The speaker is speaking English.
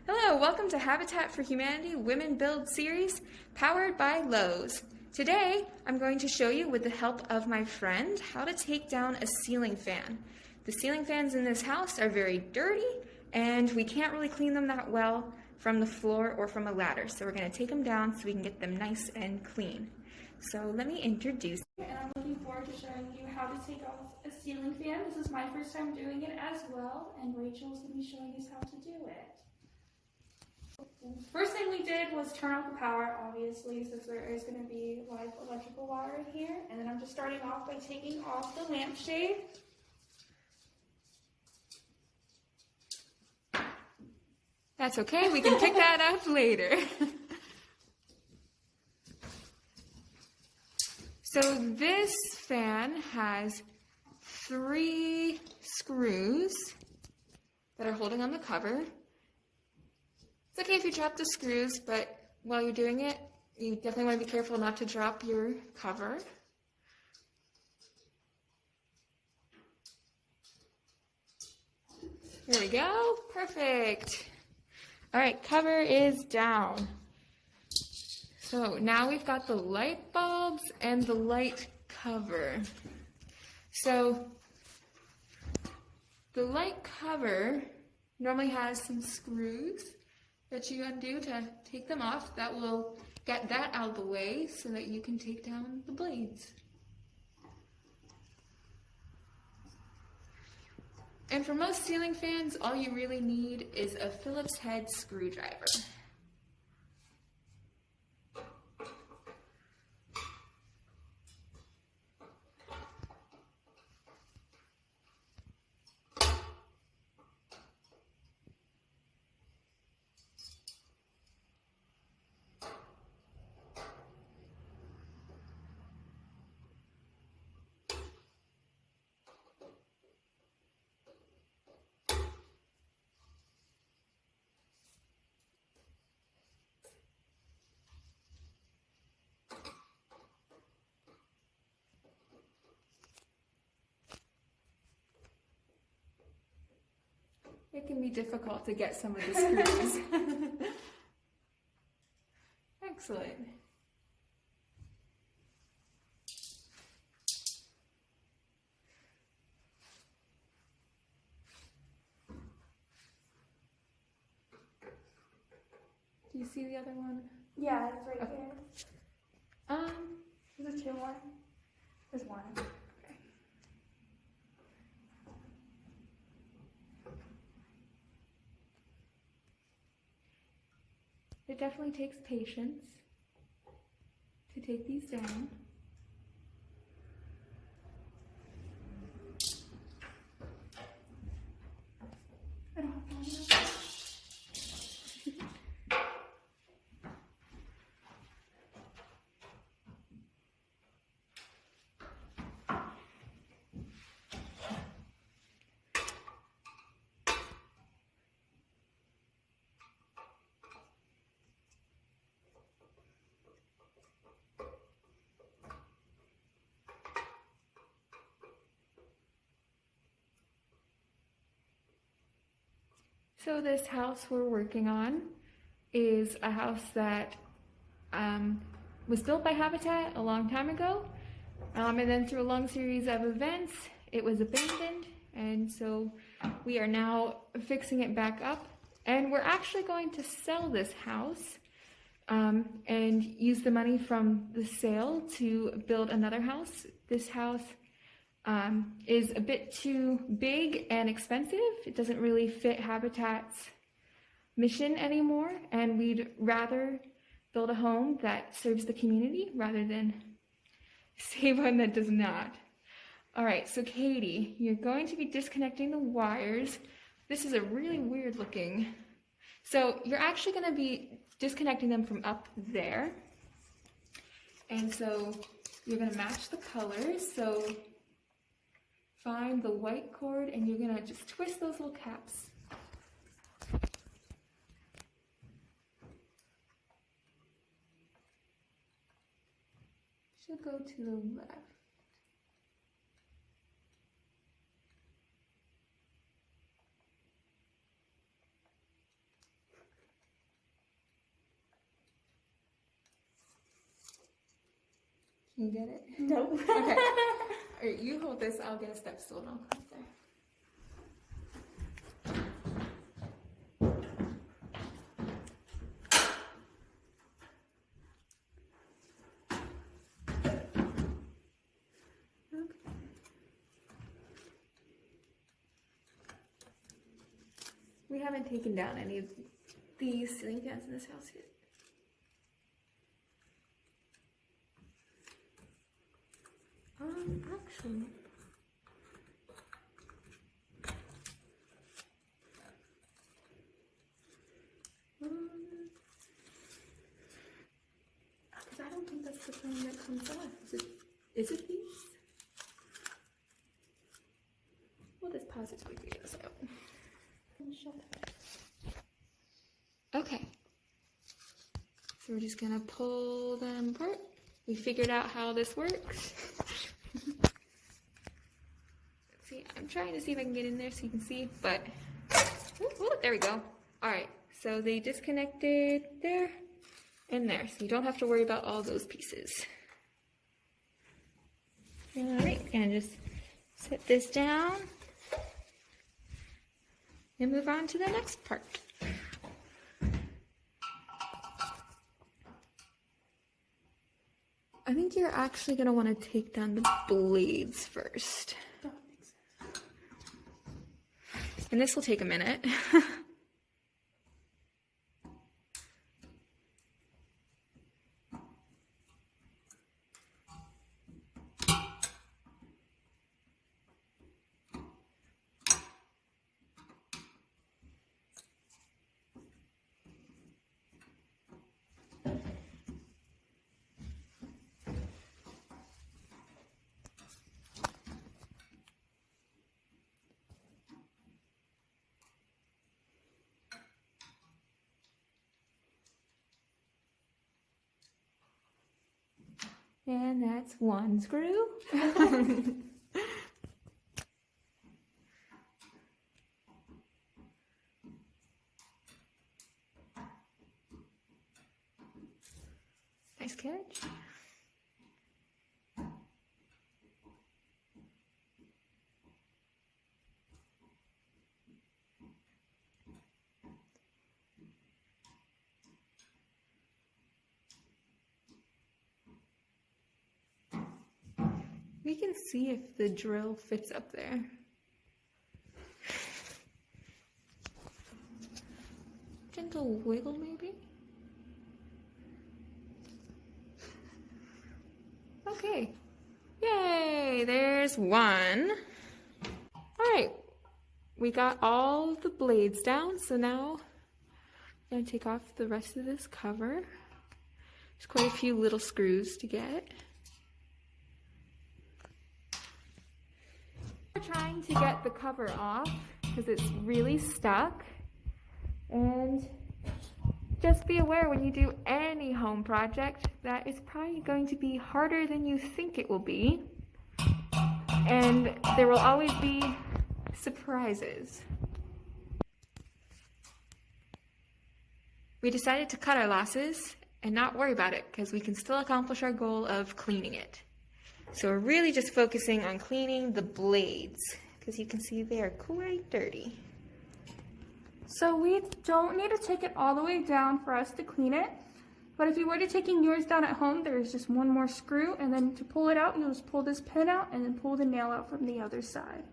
Hello, welcome to Habitat for Humanity Women Build series, powered by Lowe's. Today, I'm going to show you, with the help of my friend, how to take down a ceiling fan. The ceiling fans in this house are very dirty, and we can't really clean them that well from the floor or from a ladder. So we're going to take them down so we can get them nice and clean. So let me introduce you. And I'm looking forward to showing you how to take off a ceiling fan. This is my first time doing it as well, and Rachel's going to be showing us how to do it. First thing we did was turn off the power, obviously, since there is going to be live electrical wire in here. And then I'm just starting off by taking off the lampshade. That's okay, we can pick that up later. So this fan has 3 screws that are holding on the cover. It's okay if you drop the screws, but while you're doing it, you definitely want to be careful not to drop your cover. There we go, perfect. All right, cover is down. So now we've got the light bulbs and the light cover. So the light cover normally has some screws that you undo to take them off. That will get that out of the way so that you can take down the blades. And for most ceiling fans, all you really need is a Phillips head screwdriver. It can be difficult to get some of the screws. Excellent. Do you see the other one? Yeah, it's right Okay. here. Is there 2 more? There's 1. Okay. It definitely takes patience to take these down. I don't have time. So this house we're working on is a house that was built by Habitat a long time ago, and then through a long series of events, it was abandoned, and so we are now fixing it back up, and we're actually going to sell this house and use the money from the sale to build another house. This house is a bit too big and expensive. It doesn't really fit Habitat's mission anymore, and we'd rather build a home that serves the community rather than save one that does not. All right, so Katie, you're going to be disconnecting the wires. This is a really weird looking. So you're actually going to be disconnecting them from up there. And so you're going to match the colors. So find the white cord and you're going to just twist those little caps. Should go to the left. You get it? Nope. Okay. Alright, you hold this, I'll get a step stool and I'll come there. We haven't taken down any of these ceiling fans in this house yet. Actually. Because I don't think that's the plan that comes off. Is it these? We'll just pause it so we figure this out. Okay. So we're just gonna pull them apart. We figured out how this works. Let's see, I'm trying to see if I can get in there so you can see, but ooh, there we go. All right, so they disconnected there and there, so you don't have to worry about all those pieces. All right, and just set this down and move on to the next part. I think you're actually going to want to take down the blades first. And this will take a minute. And that's one screw. Nice catch. We can see if the drill fits up there. Gentle wiggle, maybe? Okay. Yay! There's one. Alright. We got all the blades down, so now I'm going to take off the rest of this cover. There's quite a few little screws to get. We're trying to get the cover off because it's really stuck, and just be aware when you do any home project that it's probably going to be harder than you think it will be, and there will always be surprises. We decided to cut our losses and not worry about it because we can still accomplish our goal of cleaning it. So we're really just focusing on cleaning the blades because you can see they are quite dirty. So we don't need to take it all the way down for us to clean it. But if you were to taking yours down at home, there is just one more screw, and then to pull it out, you'll just pull this pin out and then pull the nail out from the other side.